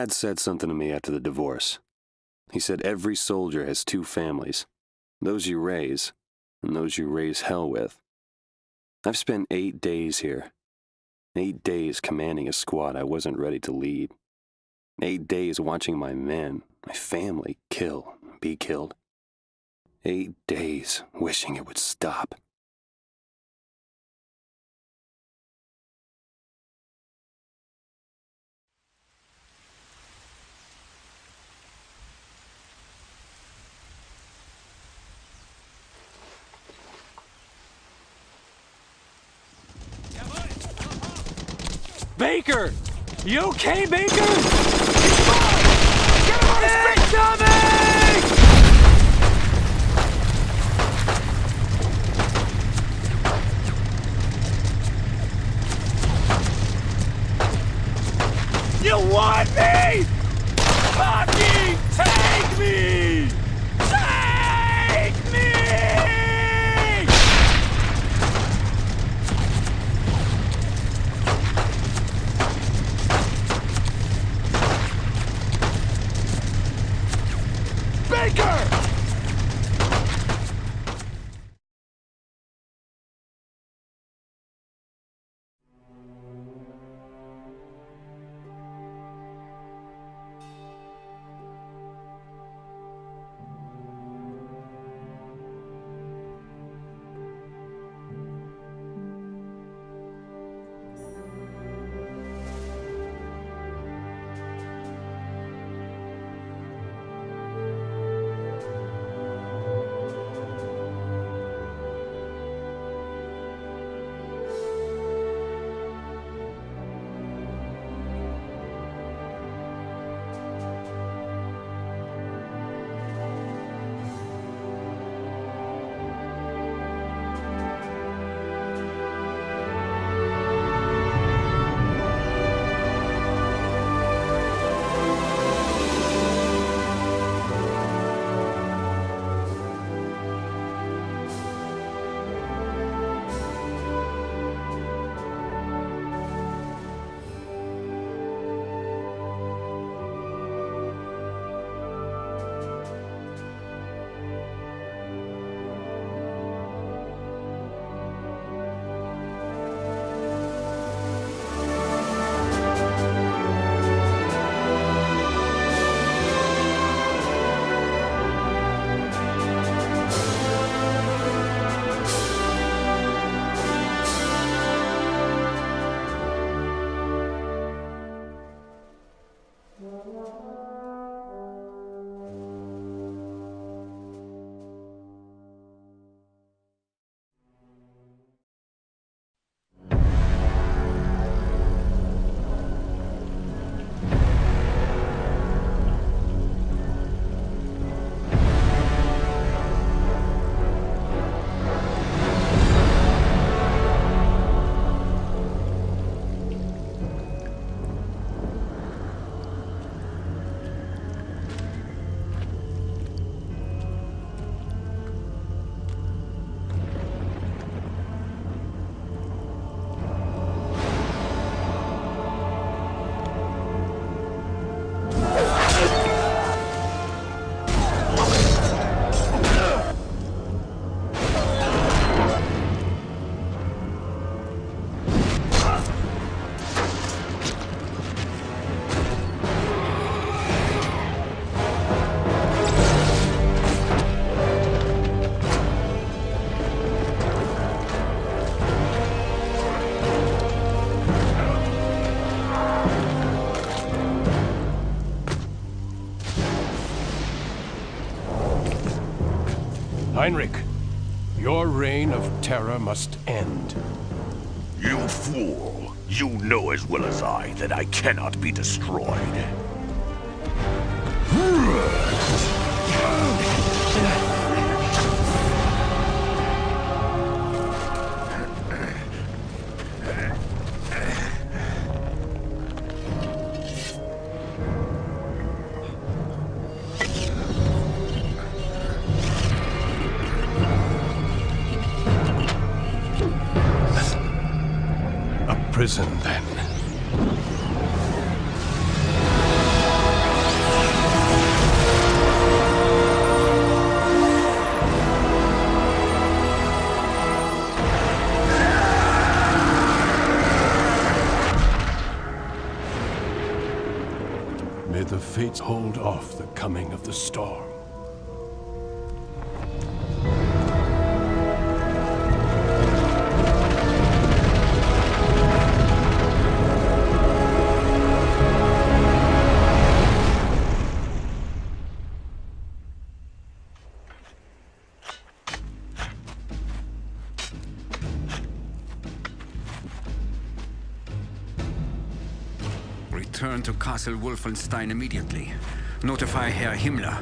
Dad said something to me after the divorce. He said every soldier has two families, those you raise and those you raise hell with. I've spent 8 days here. 8 days commanding a squad I wasn't ready to lead. 8 days watching my men, my family, be killed. 8 days wishing it would stop. Baker! You okay, Baker? He's fine! Get him on his feet, Tommy! You want me? Fucking take me! Take me! Baker! Heinrich, your reign of terror must end. You fool! You know as well as I that I cannot be destroyed. A prison, then. hold off the coming of the storm. Return to Castle Wolfenstein immediately. Notify Herr Himmler.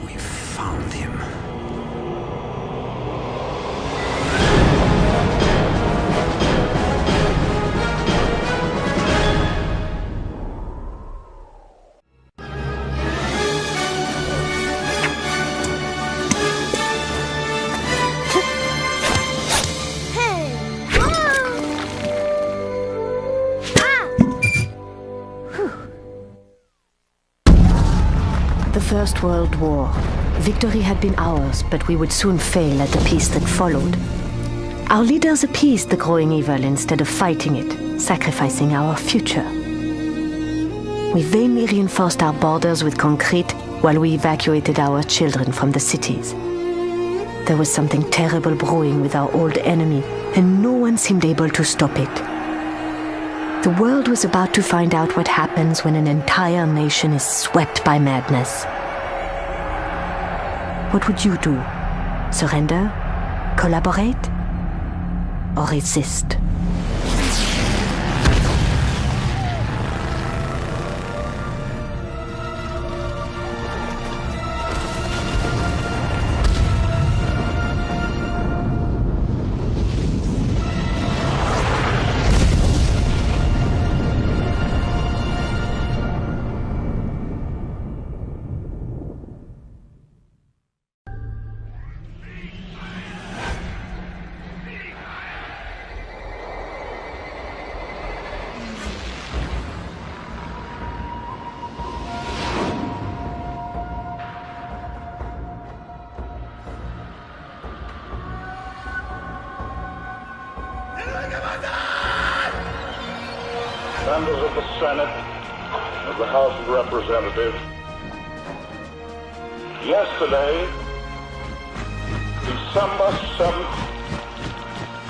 We found him. The First World War. Victory had been ours, but we would soon fail at the peace that followed. Our leaders appeased the growing evil instead of fighting it, sacrificing our future. We vainly reinforced our borders with concrete while we evacuated our children from the cities. There was something terrible brewing with our old enemy, and no one seemed able to stop it. The world was about to find out what happens when an entire nation is swept by madness. What would you do? Surrender? Collaborate? Or resist? Members of the Senate, of the House of Representatives, yesterday, December 7th,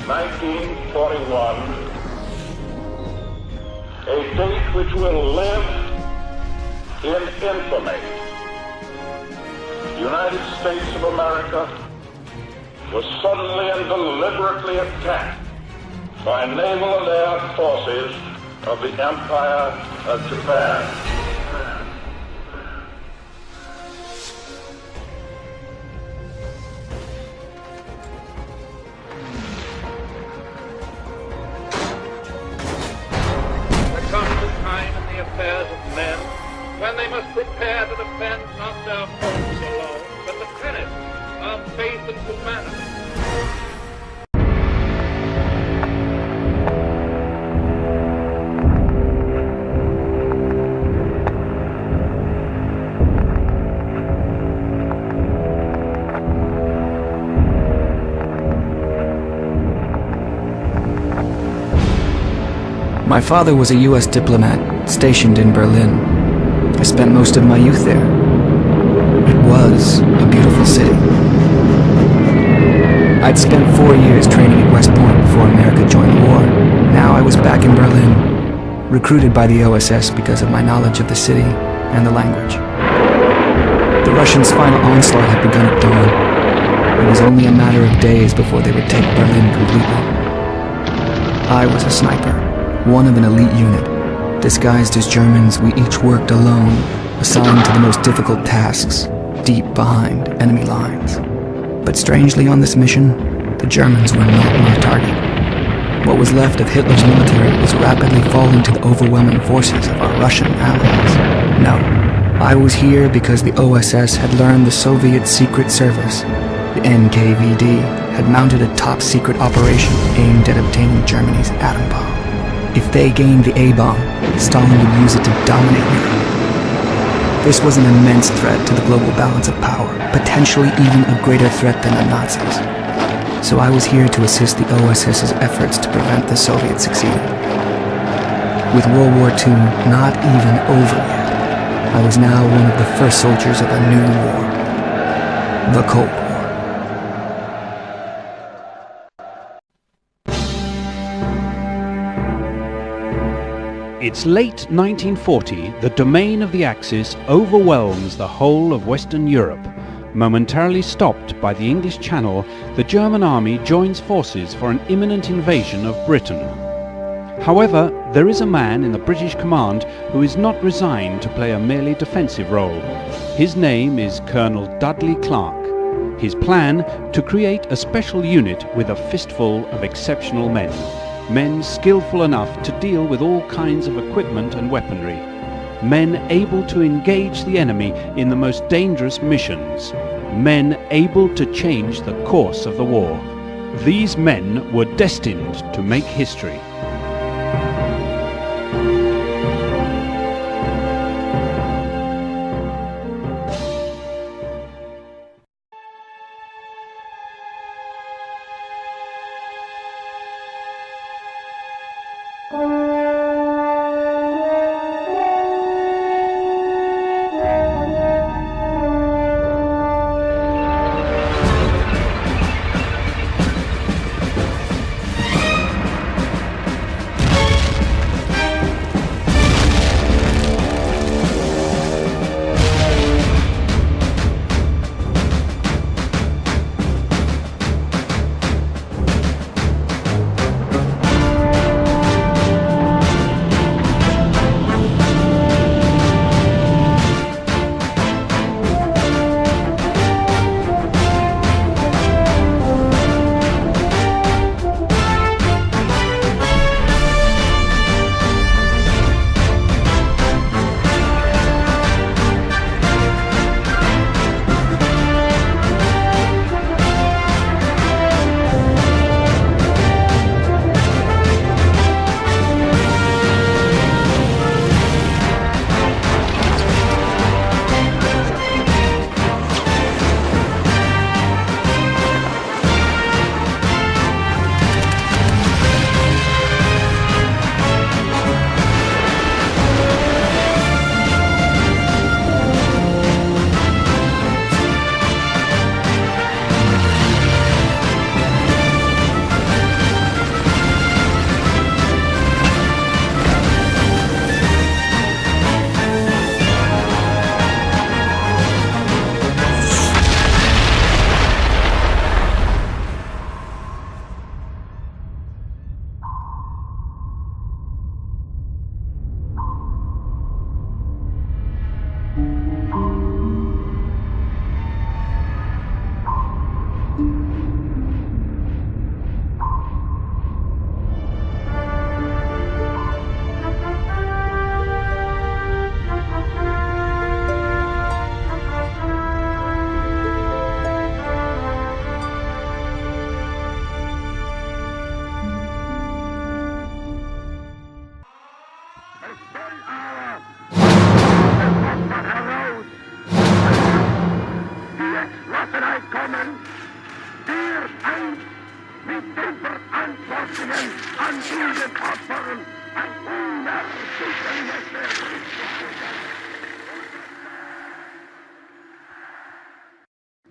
1941, a date which will live in infamy, the United States of America was suddenly and deliberately attacked by naval and air forces of the Empire of Japan. There comes a time in the affairs of men when they must prepare to defend not their homes alone, but the tenets of faith and humanity. My father was a U.S. diplomat stationed in Berlin. I spent most of my youth there. It was a beautiful city. I'd spent 4 years training at West Point before America joined the war. Now I was back in Berlin, recruited by the OSS because of my knowledge of the city and the language. The Russians' final onslaught had begun at dawn. It was only a matter of days before they would take Berlin completely. I was a sniper. One of an elite unit. Disguised as Germans, we each worked alone, assigned to the most difficult tasks, deep behind enemy lines. But strangely on this mission, the Germans were not my target. What was left of Hitler's military was rapidly falling to the overwhelming forces of our Russian allies. No, I was here because the OSS had learned the Soviet Secret Service, the NKVD, had mounted a top-secret operation aimed at obtaining Germany's atom bomb. If they gained the A-bomb, Stalin would use it to dominate Europe. This was an immense threat to the global balance of power, potentially even a greater threat than the Nazis. So I was here to assist the OSS's efforts to prevent the Soviets succeeding. With World War II not even over yet, I was now one of the first soldiers of a new war. The Cold War. It's late 1940, the domain of the Axis overwhelms the whole of Western Europe. Momentarily stopped by the English Channel, the German army joins forces for an imminent invasion of Britain. However, there is a man in the British command who is not resigned to play a merely defensive role. His name is Colonel Dudley Clark. His plan, to create a special unit with a fistful of exceptional men. Men skillful enough to deal with all kinds of equipment and weaponry. Men able to engage the enemy in the most dangerous missions. Men able to change the course of the war. These men were destined to make history.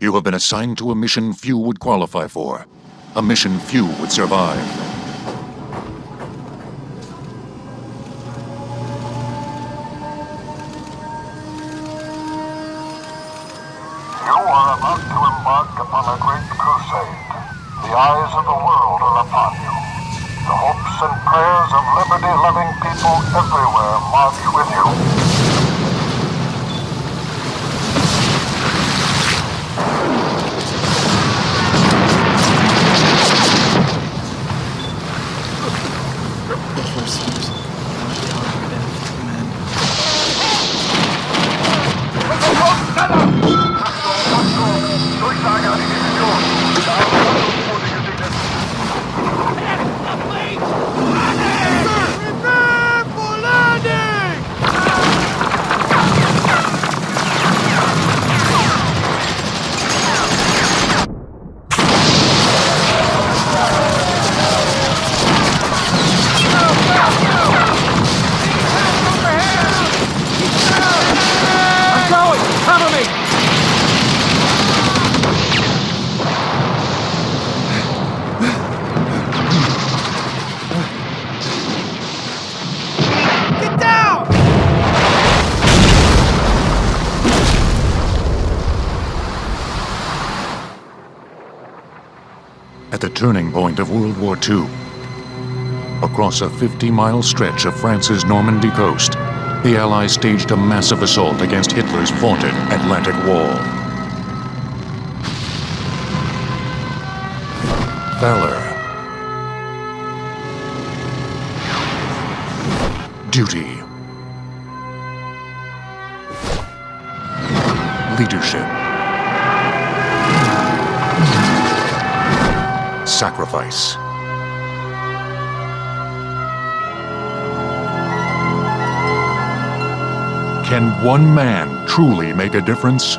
You have been assigned to a mission few would qualify for. A mission few would survive. You are about to embark upon a great crusade. The eyes of the world are upon you. The hopes and prayers of liberty-loving people everywhere march with you. Prepare for landing! At the turning point of World War II, across a 50-mile stretch of France's Normandy coast, the Allies staged a massive assault against Hitler's vaunted Atlantic Wall. Valor. Duty. Leadership. Sacrifice. Can one man truly make a difference?